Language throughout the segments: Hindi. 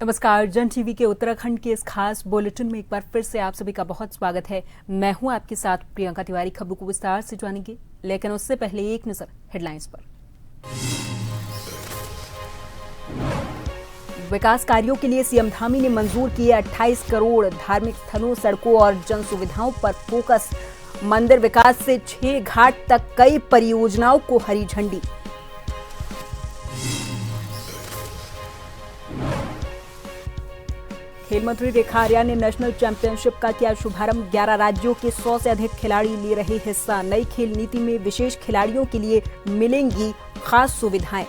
नमस्कार। जन टीवी के उत्तराखंड के इस खास बुलेटिन में एक बार फिर से आप सभी का बहुत स्वागत है। मैं हूं आपके साथ प्रियंका तिवारी। खबरों को विस्तार से जानेंगे, लेकिन उससे पहले एक नजर हेडलाइंस पर। विकास कार्यों के लिए सीएम धामी ने मंजूर किए 28 करोड़। धार्मिक स्थलों, सड़कों और जन सुविधाओं पर फोकस। मंदिर विकास से 6 घाट तक कई परियोजनाओं को हरी झंडी। खेल मंत्री रेखा आर्या ने नेशनल चैंपियनशिप का किया शुभारंभ। 11 राज्यों के 100 से अधिक खिलाड़ी ले रहे हिस्सा। नई खेल नीति में विशेष खिलाड़ियों के लिए मिलेंगी खास सुविधाएं।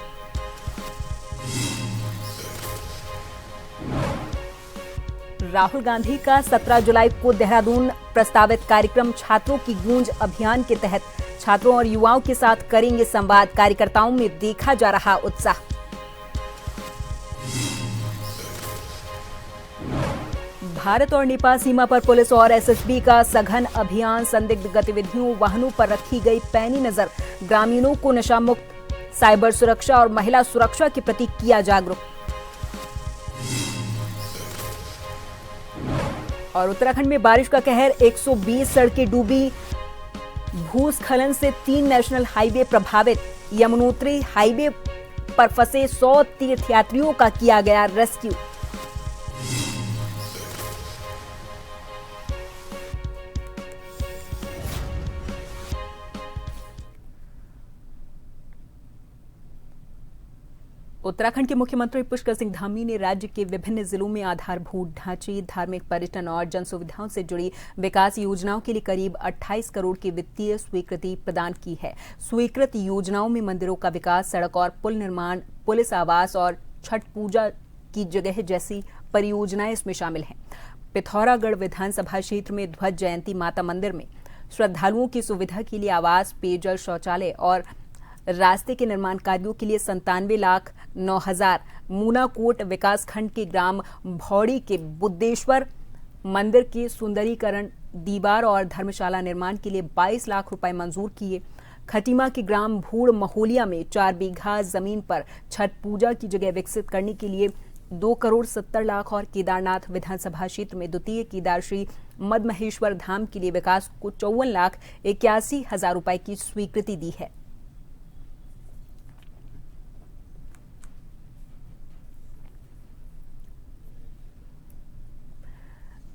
राहुल गांधी का 17 जुलाई को देहरादून प्रस्तावित कार्यक्रम। छात्रों की गूंज अभियान के तहत छात्रों और युवाओं के साथ करेंगे संवाद। कार्यकर्ताओं में देखा जा रहा उत्साह। भारत और नेपाल सीमा पर पुलिस और एसएसबी का सघन अभियान। संदिग्ध गतिविधियों, वाहनों पर रखी गई पैनी नजर। ग्रामीणों को नशा मुक्त, साइबर सुरक्षा और महिला सुरक्षा के प्रति किया जागरूक। और उत्तराखंड में बारिश का कहर, 120 सड़कें डूबी। भूस्खलन से 3 नेशनल हाईवे प्रभावित। यमुनोत्री हाईवे पर फंसे 100 तीर्थयात्रियों का किया गया रेस्क्यू। उत्तराखंड के मुख्यमंत्री पुष्कर सिंह धामी ने राज्य के विभिन्न जिलों में आधारभूत ढांचे, धार्मिक, पर्यटन और जन सुविधाओं से जुड़ी विकास योजनाओं के लिए करीब 28 करोड़ की वित्तीय स्वीकृति प्रदान की है। स्वीकृत योजनाओं में मंदिरों का विकास, सड़क और पुल निर्माण, पुलिस आवास और छठ पूजा की जगह जैसी परियोजनाएं इसमें शामिल हैं। पिथौरागढ़ विधानसभा क्षेत्र में ध्वज जयंती माता मंदिर में श्रद्धालुओं की सुविधा के लिए आवास, पेयजल, शौचालय और रास्ते के निर्माण कार्यों के लिए 97,09,000। मूनाकोट विकास खंड के ग्राम भौड़ी के बुद्धेश्वर मंदिर के सुंदरीकरण, दीवार और धर्मशाला निर्माण के लिए 22 लाख रुपए मंजूर किए। खटीमा के ग्राम भूड़ महोलिया में 4 बीघा जमीन पर छठ पूजा की जगह विकसित करने के लिए 2 करोड़ 70 लाख और केदारनाथ विधानसभा क्षेत्र में द्वितीय केदारश्री मदमहेश्वर धाम के लिए विकास को 54,81,000 रुपए की स्वीकृति दी है।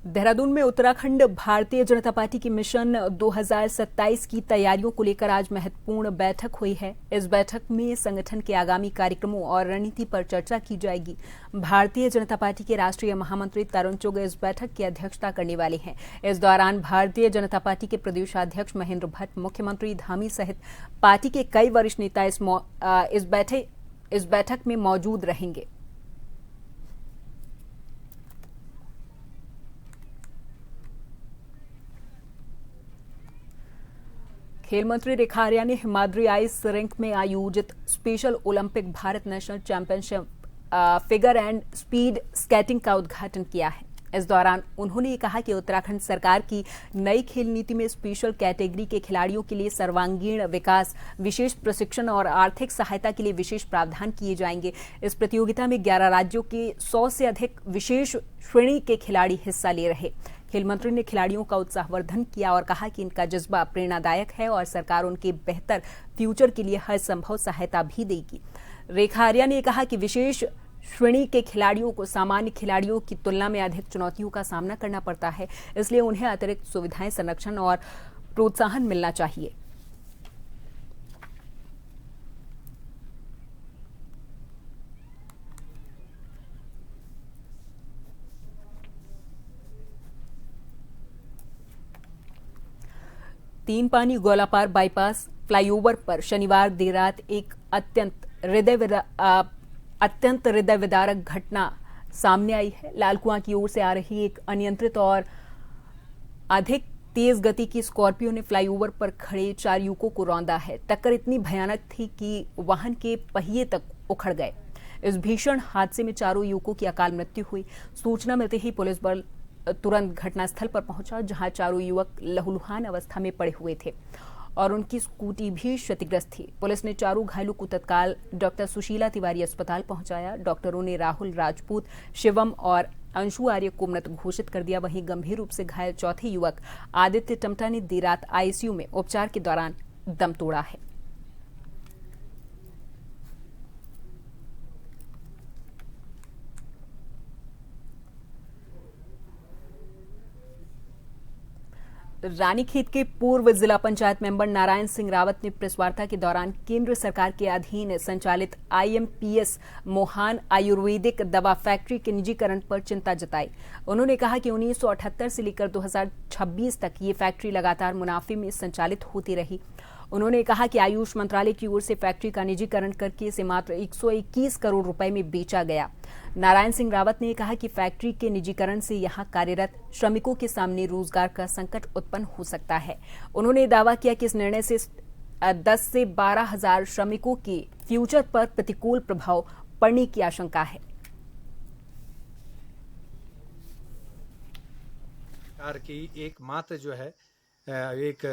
देहरादून में उत्तराखंड भारतीय जनता पार्टी की मिशन 2027 की तैयारियों को लेकर आज महत्वपूर्ण बैठक हुई है। इस बैठक में संगठन के आगामी कार्यक्रमों और रणनीति पर चर्चा की जाएगी। भारतीय जनता पार्टी के राष्ट्रीय महामंत्री तरुण चुग इस बैठक की अध्यक्षता करने वाले हैं। इस दौरान भारतीय जनता पार्टी के प्रदेशाध्यक्ष महेंद्र भट्ट, मुख्यमंत्री धामी सहित पार्टी के कई वरिष्ठ नेता इस बैठक में मौजूद रहेंगे। खेल मंत्री रेखा आर्या ने हिमाद्री आइस रिंक में आयोजित special Olympic Bharat national championship figure and speed skating का उद्घाटन किया है। इस दौरान उन्होंने कहा कि उत्तराखंड सरकार की नई खेल नीति में स्पेशल कैटेगरी के खिलाड़ियों के लिए सर्वांगीण विकास, विशेष प्रशिक्षण और आर्थिक सहायता के लिए विशेष प्रावधान किए जाएंगे। इस प्रतियोगिता में 11 राज्यों के 100 से अधिक विशेष श्रेणी के खिलाड़ी हिस्सा ले रहे। खेल मंत्री ने खिलाड़ियों का उत्साहवर्धन किया और कहा कि इनका जज्बा प्रेरणादायक है और सरकार उनके बेहतर फ्यूचर के लिए हर संभव सहायता भी देगी। रेखा आर्या ने कहा कि विशेष श्रेणी के खिलाड़ियों को सामान्य खिलाड़ियों की तुलना में अधिक चुनौतियों का सामना करना पड़ता है, इसलिए उन्हें अतिरिक्त सुविधाएं, संरक्षण और प्रोत्साहन मिलना चाहिए। तीन पानी गोलापार बाईपास फ्लाईओवर पर शनिवार देर रात एक अत्यंत हृदय विदारक घटना सामने आई है। लालकुआं की ओर से आ रही एक अनियंत्रित और अधिक तेज गति की स्कॉर्पियो ने फ्लाईओवर पर खड़े 4 युवकों को रौंदा है। टक्कर इतनी भयानक थी कि वाहन के पहिए तक उखड़ गए। इस भीषण हादसे में 4 युवकों की अकाल मृत्यु हुई। सूचना मिलते ही पुलिस बल तुरंत घटनास्थल पर पहुंचा, जहां 4 युवक लहूलुहान अवस्था में पड़े हुए थे और उनकी स्कूटी भी क्षतिग्रस्त थी। पुलिस ने चारों घायलों को तत्काल डॉक्टर सुशीला तिवारी अस्पताल पहुंचाया। डॉक्टरों ने राहुल राजपूत, शिवम और अंशु आर्य को मृत घोषित कर दिया। वहीं गंभीर रूप से घायल चौथे युवक आदित्य टमटा ने देर रात आईसीयू में उपचार के दौरान दम तोड़ा है। रानीखेत के पूर्व जिला पंचायत मेंबर नारायण सिंह रावत ने प्रेस वार्ता के दौरान केंद्र सरकार के अधीन संचालित IMPS मोहान आयुर्वेदिक दवा फैक्ट्री के निजीकरण पर चिंता जताई। उन्होंने कहा कि 1978 से लेकर 2026 तक ये फैक्ट्री लगातार मुनाफे में संचालित होती रही। उन्होंने कहा कि आयुष मंत्रालय की ओर से फैक्ट्री का निजीकरण करके इसे मात्र 121 करोड़ रुपए में बेचा गया। नारायण सिंह रावत ने कहा कि फैक्ट्री के निजीकरण से यहां कार्यरत श्रमिकों के सामने रोजगार का संकट उत्पन्न हो सकता है। उन्होंने दावा किया कि इस निर्णय से 10 से 12 हजार श्रमिकों के फ्यूचर पर प्रतिकूल प्रभाव पड़ने की आशंका है। सरकार की एकमात्र जो है एक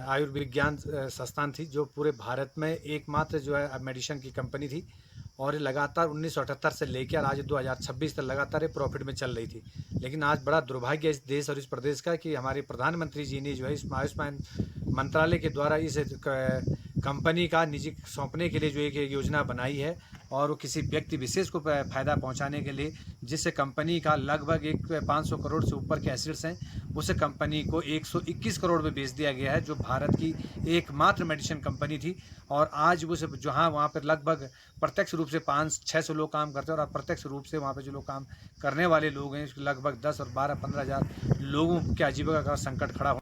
आयुर्विज्ञान संस्थान थी जो पूरे भारत में एकमात्र जो है मेडिसिन की कंपनी थी और लगातार 1978 से लेकर आज 2026 तक लगातार प्रॉफिट में चल रही थी। लेकिन आज बड़ा दुर्भाग्य इस देश और इस प्रदेश का कि हमारे प्रधानमंत्री जी ने जो है इस आयुष्मान मंत्रालय के द्वारा इस कंपनी का निजी सौंपने के लिए जो एक योजना बनाई है और वो किसी व्यक्ति विशेष को फायदा पहुंचाने के लिए, जिससे कंपनी का लगभग 500 करोड़ से ऊपर के एसेट्स हैं, उस कंपनी को 121 करोड़ में बेच दिया गया है, जो भारत की एकमात्र मेडिसिन कंपनी थी। और आज वो जहाँ वहाँ पर लगभग प्रत्यक्ष रूप से 500-600 लोग काम करते हैं और अप्रत्यक्ष रूप से वहाँ पर जो लोग काम करने वाले लोग हैं लगभग 10 और 12-15 हज़ार लोगों के आजीविका का संकट खड़ा हो।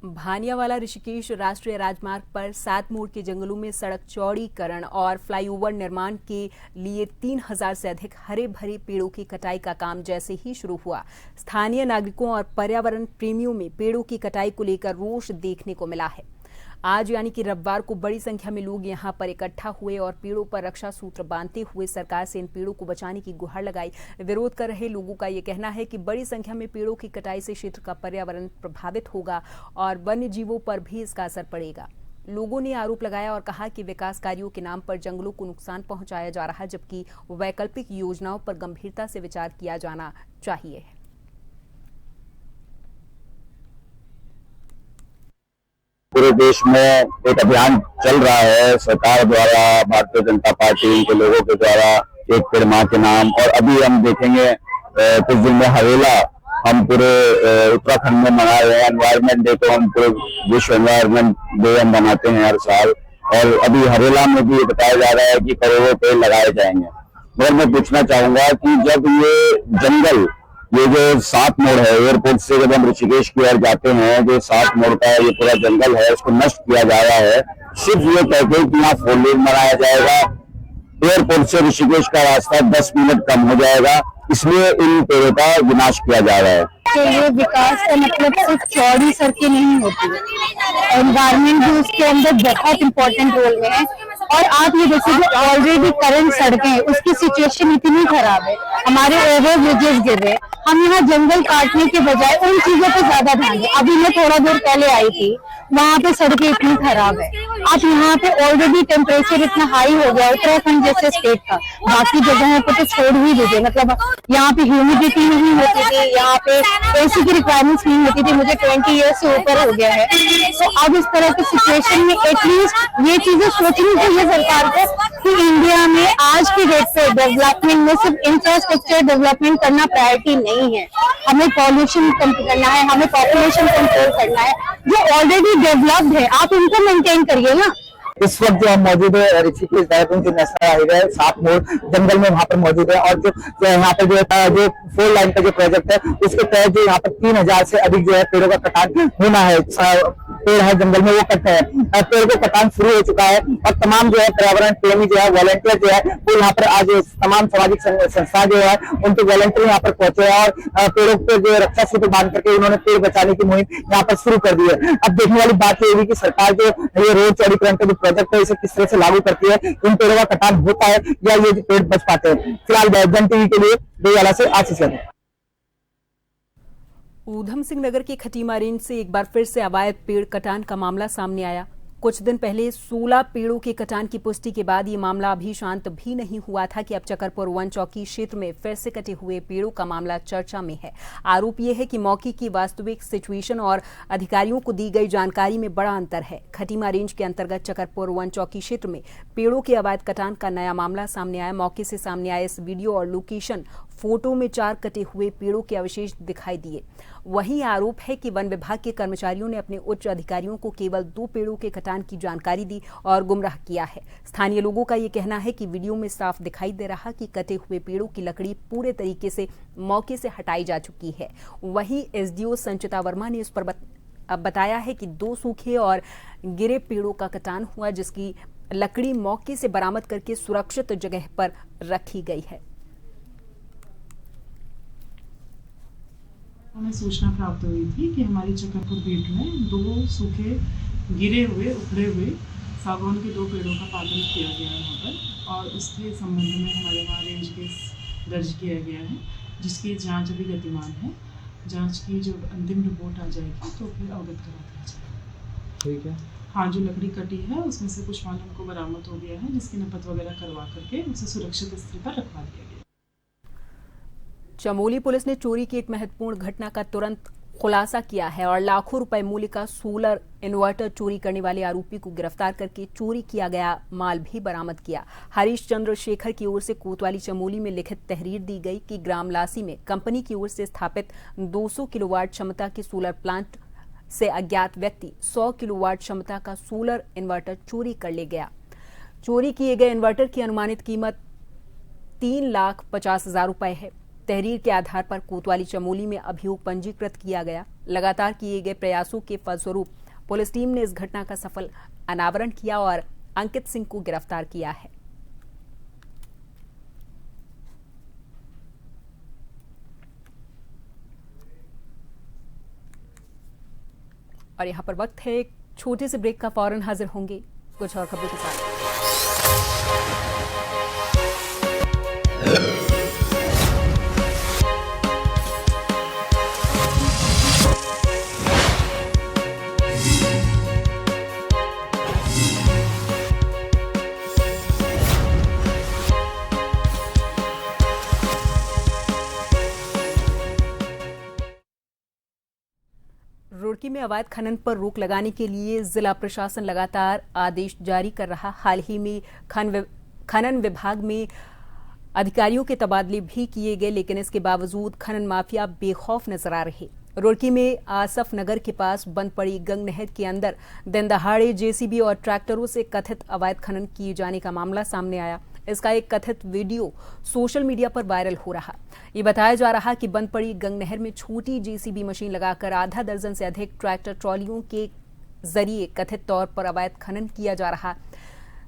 भानियावाला ऋषिकेश राष्ट्रीय राजमार्ग पर 7 मोड़ के जंगलों में सड़क चौड़ीकरण और फ्लाईओवर निर्माण के लिए 3000 से अधिक हरे भरे पेड़ों की कटाई का काम जैसे ही शुरू हुआ, स्थानीय नागरिकों और पर्यावरण प्रेमियों में पेड़ों की कटाई को लेकर रोष देखने को मिला है। आज यानी कि रविवार को बड़ी संख्या में लोग यहां पर इकट्ठा हुए और पेड़ों पर रक्षा सूत्र बांधते हुए सरकार से इन पेड़ों को बचाने की गुहार लगाई। विरोध कर रहे लोगों का यह कहना है कि बड़ी संख्या में पेड़ों की कटाई से क्षेत्र का पर्यावरण प्रभावित होगा और वन्य जीवों पर भी इसका असर पड़ेगा। लोगों ने आरोप लगाया और कहा कि विकास कार्यों के नाम पर जंगलों को नुकसान पहुंचाया जा रहा है, जबकि वैकल्पिक योजनाओं पर गंभीरता से विचार किया जाना चाहिए। पूरे देश में एक अभियान चल रहा है सरकार द्वारा, भारतीय जनता पार्टी के लोगों के द्वारा, एक पेड़ मां के नाम। और अभी हम देखेंगे कुछ दिन में हरेला हम पूरे उत्तराखंड में मना रहे हैं। एनवायरमेंट डे को हम पूरे विश्व एनवायरमेंट डे हम मनाते हैं हर साल, और अभी हरेला में भी बताया जा रहा है कि करोड़ों पेड़ लगाए जाएंगे। मगर मैं पूछना चाहूंगा कि जब ये जंगल, ये जो 7 मोड़ है, एयरपोर्ट से जब हम ऋषिकेश की ओर जाते हैं, जो 7 मोड़ का ये पूरा जंगल है, उसको नष्ट किया जा रहा है सिर्फ ये कहते हैं कि यहाँ 4 लेन बनाया जाएगा, एयरपोर्ट से ऋषिकेश का रास्ता 10 मिनट कम हो जाएगा, इसलिए इन पेड़ों का विनाश किया जा रहा है। तो ये विकास का मतलब सिर्फ चौड़ी सड़कें नहीं होती है, एनवायरमेंट भी उसके अंदर बहुत इंपॉर्टेंट रोल में है। और आप ये देखिए जो ऑलरेडी करंट सड़कें हैं उसकी सिचुएशन इतनी खराब है, हमारे ओवर ब्रिजेस गिर रहे हैं। हम यहाँ जंगल काटने के बजाय उन चीजों पे ज्यादा ध्यान दें। अभी मैं थोड़ा देर पहले आई थी, वहाँ पे सड़कें इतनी खराब है। आप यहाँ पे ऑलरेडी टेम्परेचर इतना हाई हो गया उत्तराखंड जैसे स्टेट का, बाकी जगहों पे तो छोड़ ही दीजिए। मतलब यहाँ पे ह्यूमिडिटी नहीं होती थी, यहाँ पे एसी की रिक्वायरमेंट्स नहीं होती थी। मुझे 20 ईयर्स से ऊपर हो गया है, तो अब इस तरह की सिचुएशन में एटलीस्ट ये चीजें सोचनी चाहिए सरकार को कि इंडिया में आज की डेट पे डेवलपमेंट में सिर्फ इंफ्रास्ट्रक्चर डेवलपमेंट करना प्रायोरिटी नहीं है। हमें पॉल्यूशन कम करना है, हमें पॉपुलेशन कंट्रोल करना है। जो ऑलरेडी डेवलप्ड है आप उनको मेंटेन करिए ना। इस वक्त जो हम मौजूद है ऋषिकेश देहरादून के नेशनल हाईवे 7 मोड़ जंगल में वहाँ पर मौजूद है। और जो यहाँ पर जो 4 लाइन का जो प्रोजेक्ट है उसके तहत जो यहाँ पर 3000 से अधिक जो है पेड़ों का कटान होना है। पेड़ है जंगल में वो कटते हैं, पेड़ को कटान शुरू हो चुका है। और तमाम जो है पर्यावरण प्रेमी जो है वॉलंटियर जो है वो यहाँ पर आज तमाम सामाजिक संस्था जो है उनके वॉलंटियर यहाँ पर पहुंचे और पेड़ों पे जो रक्षा सूत्र बांध करके उन्होंने पेड़ बचाने की मुहिम यहाँ पर शुरू कर दी है। अब देखने वाली बात ये होगी कि सरकार जो ये रोड चौड़ीकरण का जो प्रोजेक्ट है इसे किस तरह से लागू करती है, इन पेड़ों का कटान होता है या ये पेड़ बच पाते हैं। फिलहाल जन टीवी के लिए देवाला से आशीष। ऊधम सिंह नगर के खटीमा रेंज से एक बार फिर से अवैध पेड़ कटान का मामला सामने आया। कुछ दिन पहले 16 पेड़ों के कटान की पुष्टि के बाद ये मामला अभी शांत भी नहीं हुआ था कि अब चकरपुर वन चौकी क्षेत्र में फिर से कटे हुए पेड़ों का मामला चर्चा में है। आरोप यह है कि मौके की वास्तविक सिचुएशन और अधिकारियों को दी गई जानकारी में बड़ा अंतर है। खटीमा रेंज के अंतर्गत चकरपुर वन चौकी क्षेत्र में पेड़ों के अवैध कटान का नया मामला सामने आया। मौके से सामने आए इस वीडियो और लोकेशन फोटो में 4 कटे हुए पेड़ों के अवशेष दिखाई दिए। वहीं आरोप है कि वन विभाग के कर्मचारियों ने अपने उच्च अधिकारियों को केवल 2 पेड़ों के कटान की जानकारी दी और गुमराह किया है। स्थानीय लोगों का ये कहना है कि वीडियो में साफ दिखाई दे रहा कि कटे हुए पेड़ों की लकड़ी पूरे तरीके से मौके से हटाई जा चुकी है। वहीं एसडीओ संचिता वर्मा ने इस पर बताया है कि 2 सूखे और गिरे पेड़ों का कटान हुआ, जिसकी लकड़ी मौके से बरामद करके सुरक्षित जगह पर रखी गई है। हमें सूचना प्राप्त हुई थी कि हमारी चकरपुर बीट में 2 सूखे गिरे हुए उखड़े हुए सागौन के 2 पेड़ों का पालन किया गया है वहाँ पर, और उसके संबंध में हमारे वहाँ रेंज केस दर्ज किया गया है, जिसकी जांच अभी गतिमान है। जांच की जो अंतिम रिपोर्ट आ जाएगी तो फिर अवगत करा दिया जाएगा। ठीक है। हाँ, जो लकड़ी कटी है उसमें से कुछ माल हमको बरामद हो गया है, जिसकी नपत वगैरह करवा करके उसे सुरक्षित स्थिति पर रखवा दिया गया। चमोली पुलिस ने चोरी की एक महत्वपूर्ण घटना का तुरंत खुलासा किया है और लाखों रुपए मूल्य का सोलर इन्वर्टर चोरी करने वाले आरोपी को गिरफ्तार करके चोरी किया गया माल भी बरामद किया। हरीश चंद्र शेखर की ओर से कोतवाली चमोली में लिखित तहरीर दी गई कि ग्राम लासी में कंपनी की ओर से स्थापित 200 किलोवाट क्षमता के सोलर प्लांट से अज्ञात व्यक्ति 100 किलोवाट क्षमता का सोलर इन्वर्टर चोरी कर ले गया। चोरी किए गए इन्वर्टर की अनुमानित कीमत 3,50,000 रुपए है। तहरीर के आधार पर कोतवाली चमोली में अभियोग पंजीकृत किया गया। लगातार किए गए प्रयासों के फलस्वरूप पुलिस टीम ने इस घटना का सफल अनावरण किया और अंकित सिंह को गिरफ्तार किया है। और यहाँ पर वक्त है एक छोटे से ब्रेक का। फौरन हाजिर होंगे कुछ और खबरों के साथ। रुड़की में अवैध खनन पर रोक लगाने के लिए जिला प्रशासन लगातार आदेश जारी कर रहा। हाल ही में खनन विभाग में अधिकारियों के तबादले भी किए गए, लेकिन इसके बावजूद खनन माफिया बेखौफ नजर आ रहे। रुड़की में आसफ नगर के पास बंद पड़ी गंग नहर के अंदर दिन दहाड़े जेसीबी और ट्रैक्टरों से कथित अवैध खनन किए जाने का मामला सामने आया। इसका एक कथित वीडियो सोशल मीडिया पर वायरल हो रहा। ये बताया जा रहा कि बंद पड़ी गंग नहर में छोटी जेसीबी मशीन लगाकर आधा दर्जन से अधिक ट्रैक्टर ट्रॉलियों के जरिए कथित तौर पर अवैध खनन किया जा रहा।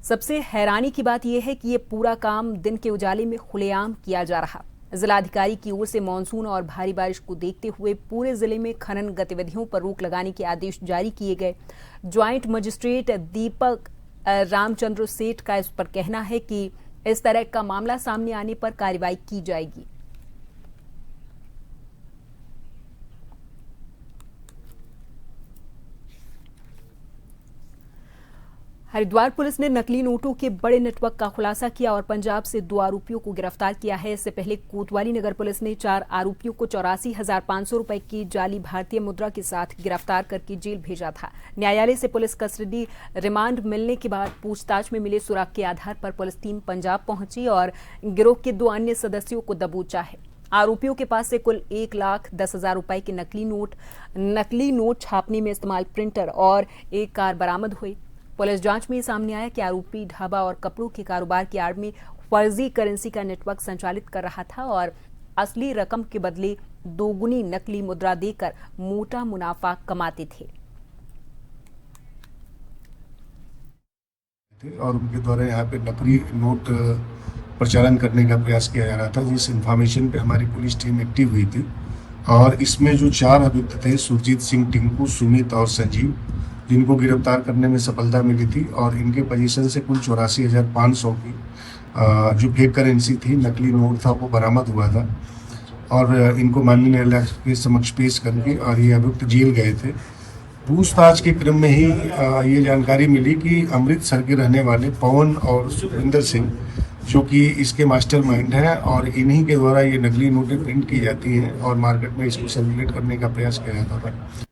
सबसे हैरानी की बात यह है कि ये पूरा काम दिन के उजाले में खुलेआम किया जा रहा। जिलाधिकारी की ओर से मानसून और भारी बारिश को देखते हुए पूरे जिले में खनन गतिविधियों पर रोक लगाने के आदेश जारी किए गए। ज्वाइंट मजिस्ट्रेट दीपक रामचंद्र सेठ का इस पर कहना है कि इस तरह का मामला सामने आने पर कार्रवाई की जाएगी। हरिद्वार पुलिस ने नकली नोटों के बड़े नेटवर्क का खुलासा किया और पंजाब से 2 आरोपियों को गिरफ्तार किया है। इससे पहले कोतवाली नगर पुलिस ने 4 आरोपियों को 84,500 रुपए की जाली भारतीय मुद्रा के साथ गिरफ्तार करके जेल भेजा था। न्यायालय से पुलिस कस्टडी रिमांड मिलने के बाद पूछताछ में मिले सुराग के आधार पर पुलिस टीम पंजाब पहुंची और गिरोह के 2 अन्य सदस्यों को दबोचा है। आरोपियों के पास से कुल 1,10,000 रुपए के नकली नोट छापने में इस्तेमाल प्रिंटर और एक कार बरामद हुई। पुलिस जांच में सामने आया कि आरोपी ढाबा और कपड़ों के कारोबार की आड़ में फर्जी करेंसी का नेटवर्क संचालित कर रहा था और असली रकम के बदले 2 गुनी नकली मुद्रा देकर मोटा मुनाफा कमाते थे। और उनके द्वारा यहाँ पे नकली नोट प्रचालन करने का प्रयास किया जा रहा था, जिस इंफॉर्मेशन पे हमारी पुलिस टीम एक्टिव हुई थी। और इसमें जो 4 अभियुक्त थे, सुरजीत सिंह, टिंकू, सुमित और संजीव, जिनको गिरफ्तार करने में सफलता मिली थी और इनके पोजीशन से कुल 84,500 की जो फेक करेंसी थी, नकली नोट था, वो बरामद हुआ था। और इनको माननीय न्यायालय के समक्ष पेश करके और ये अभियुक्त जेल गए थे। पूछताछ के क्रम में ही ये जानकारी मिली कि अमृतसर के रहने वाले पवन और सुखविंदर सिंह जो कि इसके मास्टरमाइंड हैं और इन्हीं के द्वारा ये नकली नोटें प्रिंट की जाती हैं और मार्केट में इसको सर्कुलेट करने का प्रयास किया जाता था।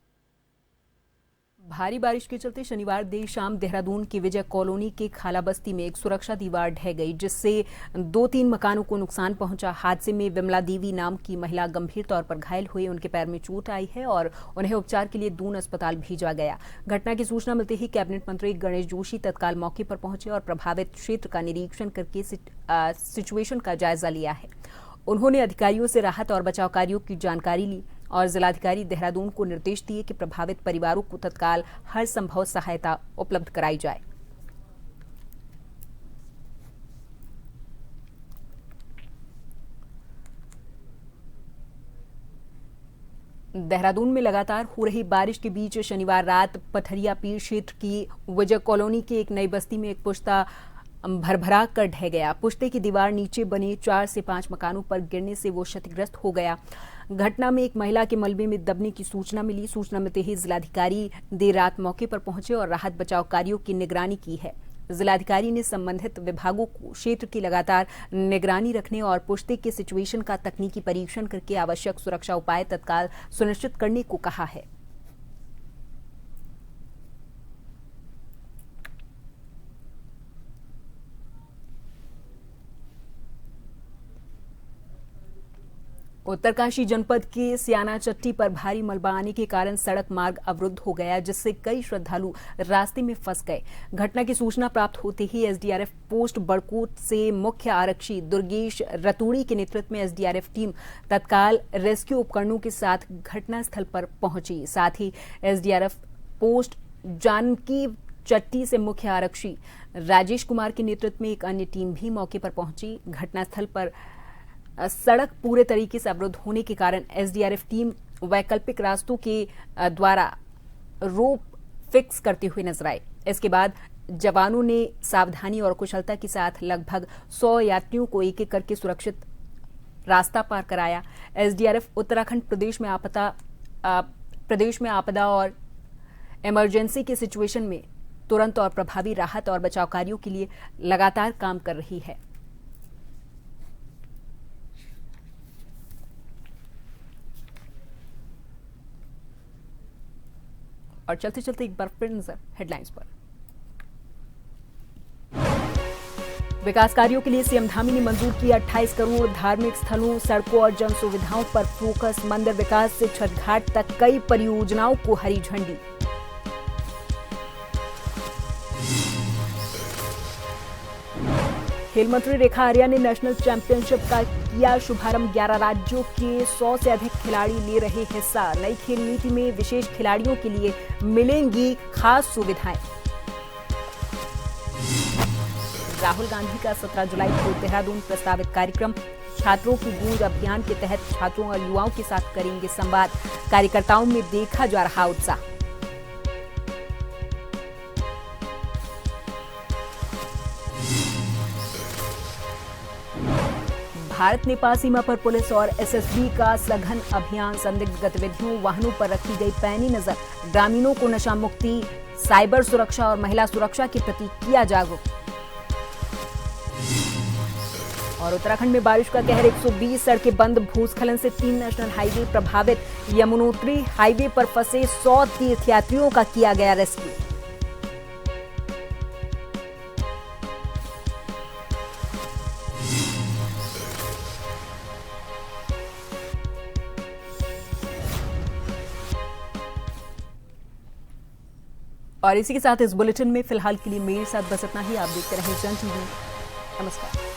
भारी बारिश के चलते शनिवार देर शाम देहरादून की विजय कॉलोनी के खाला बस्ती में एक सुरक्षा दीवार ढह गई, जिससे 2-3 मकानों को नुकसान पहुंचा। हादसे में विमला देवी नाम की महिला गंभीर तौर पर घायल हुई। उनके पैर में चोट आई है और उन्हें उपचार के लिए दून अस्पताल भेजा गया। घटना की सूचना मिलते ही कैबिनेट मंत्री गणेश जोशी तत्काल मौके पर पहुंचे और प्रभावित क्षेत्र का निरीक्षण करके सिचुएशन का जायजा लिया है। उन्होंने अधिकारियों से राहत और बचाव कार्यों की जानकारी ली और जिलाधिकारी देहरादून को निर्देश दिए कि प्रभावित परिवारों को तत्काल हर संभव सहायता उपलब्ध कराई जाए। देहरादून में लगातार हो रही बारिश के बीच शनिवार रात पथरिया पीर क्षेत्र की विजय कॉलोनी की एक नई बस्ती में एक पुश्ता भरभरा कर ढह गया। पुश्ते की दीवार नीचे बने 4 से 5 मकानों पर गिरने से वो क्षतिग्रस्त हो गया। घटना में एक महिला के मलबे में दबने की सूचना मिली। सूचना मिलते ही जिलाधिकारी देर रात मौके पर पहुंचे और राहत बचाव कार्यों की निगरानी की है। जिलाधिकारी ने संबंधित विभागों को क्षेत्र की लगातार निगरानी रखने और पुश्ते के सिचुएशन का तकनीकी परीक्षण करके आवश्यक सुरक्षा उपाय तत्काल सुनिश्चित करने को कहा है। उत्तरकाशी जनपद के सियाना चट्टी पर भारी मलबा आने के कारण सड़क मार्ग अवरुद्ध हो गया, जिससे कई श्रद्धालु रास्ते में फंस गए। घटना की सूचना प्राप्त होते ही एसडीआरएफ पोस्ट बड़कोट से मुख्य आरक्षी दुर्गेश रतूड़ी के नेतृत्व में एसडीआरएफ टीम तत्काल रेस्क्यू उपकरणों के साथ घटनास्थल पर पहुंची। साथ ही एसडीआरएफ पोस्ट जानकी चट्टी से मुख्य आरक्षी राजेश कुमार के नेतृत्व में एक अन्य टीम भी मौके पर पहुंची। घटनास्थल पर सड़क पूरे तरीके से अवरुद्ध होने के कारण एसडीआरएफ टीम वैकल्पिक रास्तों के द्वारा रोप फिक्स करते हुए नजर आए। इसके बाद जवानों ने सावधानी और कुशलता के साथ लगभग 100 यात्रियों को एक एक करके सुरक्षित रास्ता पार कराया। एसडीआरएफ उत्तराखंड प्रदेश में आपदा और इमरजेंसी के सिचुएशन में तुरंत और प्रभावी राहत और बचाव कार्यों के लिए लगातार काम कर रही है। और चलते चलते एक बार फिर नजर हेडलाइंस पर। विकास कार्यों के लिए सीएम धामी ने मंजूर किया 28 करोड़। धार्मिक स्थलों, सड़कों और जन सुविधाओं पर फोकस। मंदिर विकास से छठ घाट तक कई परियोजनाओं को हरी झंडी। खेल मंत्री रेखा आर्या ने नेशनल चैंपियनशिप का किया शुभारंभ। 11 राज्यों के 100 से अधिक खिलाड़ी ले रहे हिस्सा। नई खेल नीति में विशेष खिलाड़ियों के लिए मिलेंगी खास सुविधाएं। राहुल गांधी का 17 जुलाई को देहरादून प्रस्तावित कार्यक्रम। छात्रों की गूंज अभियान के तहत छात्रों और युवाओं के साथ करेंगे संवाद। कार्यकर्ताओं में देखा जा रहा उत्साह। भारत नेपाल सीमा पर पुलिस और एसएसबी का सघन अभियान। संदिग्ध गतिविधियों, वाहनों पर रखी गई पैनी नजर। ग्रामीणों को नशा मुक्ति, साइबर सुरक्षा और महिला सुरक्षा के प्रति किया जागरूक। और उत्तराखंड में बारिश का कहर, 120 सड़कें बंद। भूस्खलन से 3 नेशनल हाईवे प्रभावित। यमुनोत्री हाईवे पर फंसे 100 तीर्थयात्रियों का किया गया रेस्क्यू। और इसी के साथ इस बुलेटिन में फिलहाल के लिए मेरे साथ बस इतना ही। आप देखते रहें जन टीवी। नमस्कार।